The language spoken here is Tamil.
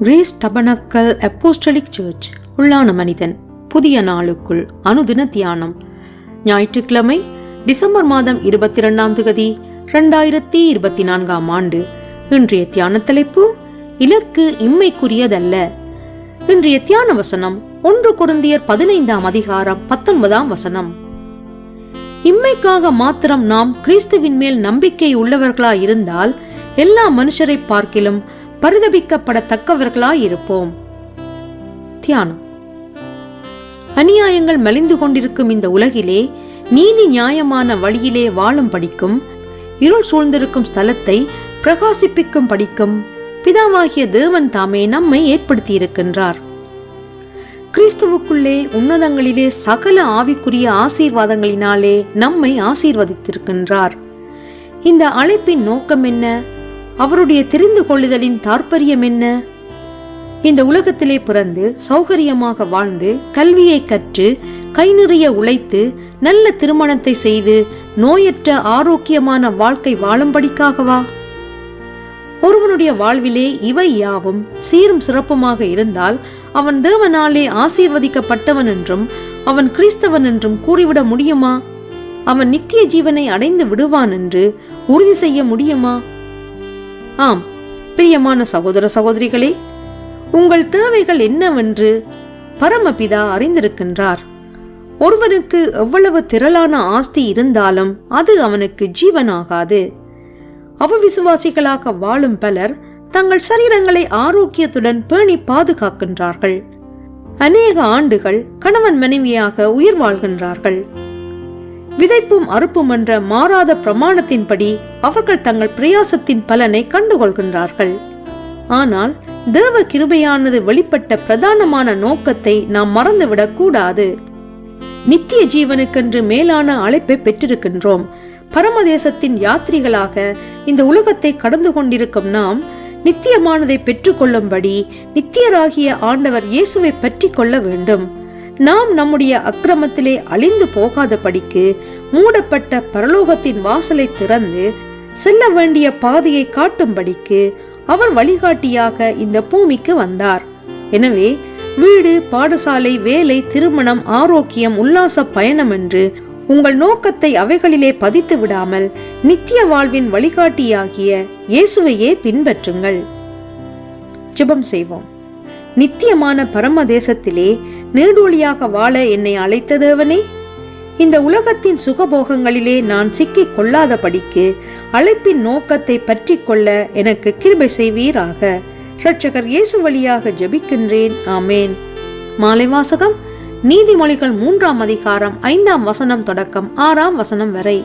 கிரேஸ் டபனக்கல் அப்போஸ்டலிக் சர்ச் உள்ளான மனிதன் புதிய நாளுக்குள் அனுதின தியானம். ஞாயிற்றுக்கிழமை டிசம்பர் மாதம் 22ஆம் தேதி 2024ஆம் ஆண்டு. இன்றைய தியான தலைப்பு இலக்கு இம்மைக்குரியதல்ல. இன்றைய தியான வசனம் 1 கொரிந்தியர் 15ஆம் அதிகாரம் 19ஆம் வசனம். இம்மைக்காக மாத்திரம் நாம் கிறிஸ்துவின் மேல் நம்பிக்கை உள்ளவர்களாயிருந்தால் எல்லா மனுஷரை பார்க்கிலும் பரிதபிக்கப்படத்தக்கவர்களாயிருப்போம். தியானம். அநியாயங்கள் மலிந்து கொண்டிருக்கும் இந்த உலகிலே நீதி நியாயமான வழியிலே வாழும் படிக்கும், இருள் சூழ்ந்திருக்கும் ஸ்தலத்தை பிரகாசிப்பிக்கும் படிக்கும் பிதாவாகிய தேவன் தாமே நம்மை ஏற்படுத்தி இருக்கின்றார். கிறிஸ்துவுக்குள்ளே உன்னதங்களிலே சகல ஆவிக்குரிய ஆசீர்வாதங்களினாலே நம்மை ஆசீர்வதித்திருக்கின்றார். இந்த அழைப்பின் நோக்கம் என்ன? அவருடைய தெரிந்து கொள்ளுதலின் தாற்பயம் என்ன? இந்த உலகத்திலே பிறந்து சௌகரியமாக வாழ்ந்து கல்வியை கற்று கை நிறைய உழைத்து நல்ல திருமணத்தை செய்து நோயற்ற ஆரோக்கியமான வாழ்க்கை வாழும்படிக்காகவா? ஒருவனுடைய வாழ்விலே இவை யாவும் சீரும் சிறப்புமாக இருந்தால் அவன் தேவனாலே ஆசீர்வதிக்கப்பட்டவன் என்றும் அவன் கிறிஸ்தவன் என்றும் கூறிவிட முடியுமா? அவன் நித்திய ஜீவனை அடைந்து விடுவான் என்று உறுதி செய்ய முடியுமா? ஆம், பிரியமான சகோதர சகோதரிகளே, உங்கள் தேவைகள் என்னவென்று பரமபிதா அறிந்திருக்கின்றார். ஒருவனுக்கு எவ்வளவு திரளான ஆஸ்தி இருந்தாலும் அது அவனுக்கு ஜீவனாகாது. அவவிசுவாசிகளாக வாழும் பலர் தங்கள் சரீரங்களை ஆரோக்கியத்துடன் பேணி பாதுகாக்கின்றார்கள். அநேக ஆண்டுகள் கணவன் மனைவியாக உயிர் வாழ்கின்றார்கள். விதைப்பும் அறுப்பும் என்ற மாறாத பிரமாணத்தின்படி அவர்கள் தங்கள் பிரயாசத்தின் பலனை கண்டுகொள்கின்றார்கள். ஆனால் தேவ கிருபையானது வெளிப்பட்ட பிரதானமான நோக்கத்தை நாம் மறந்துவிடக் கூடாது. நித்திய ஜீவனுக்கென்று மேலான அழைப்பை பெற்றிருக்கின்றோம். பரமதேசத்தின் யாத்திரிகளாக இந்த உலகத்தை கடந்து கொண்டிருக்கும் நாம் நித்தியமானதை பெற்றுக்கொள்ளும்படி நித்தியராகிய ஆண்டவர் இயேசுவை பற்றி கொள்ள வேண்டும். நாம் நம்முடைய அக்கிரமத்திலே அழிந்து போகாதபடிக்கு மூடப்பட்ட பரலோகத்தின் வாசலை திறந்து செல்ல வேண்டிய பாதையை காட்டும்படிக்கு அவர் வழிகாட்டியாக இந்த பூமிக்கு வந்தார். எனவே வீடு, பாடசாலை, வேலை, திருமணம், ஆரோக்கியம், உல்லாச பயணம் என்று உங்கள் நோக்கத்தை அவைகளிலே பதித்து விடாமல் நித்திய வாழ்வின் வழிகாட்டியாகிய இயேசுவையே பின்பற்றுங்கள். ஜெபம் செய்வோம். நித்தியமான பரமதேசத்திலே நீடூழியாக வாழ என்னை அழைத்த தேவனே, இந்த உலகத்தின் சுகபோகங்களிலே நான் சிக்கிக் கொள்ளாதபடிக்கு அழைப்பின் நோக்கத்தை பற்றி கொள்ள எனக்கு கிருபை செய்வீராக. இரட்சகர் இயேசு வழியாக ஜெபிக்கின்றேன். ஆமேன். மாலை வாசகம். நீதிமொழிகள் 3ஆம் அதிகாரம் 5ஆம் வசனம் தொடக்கம் 6ஆம் வசனம் வரை.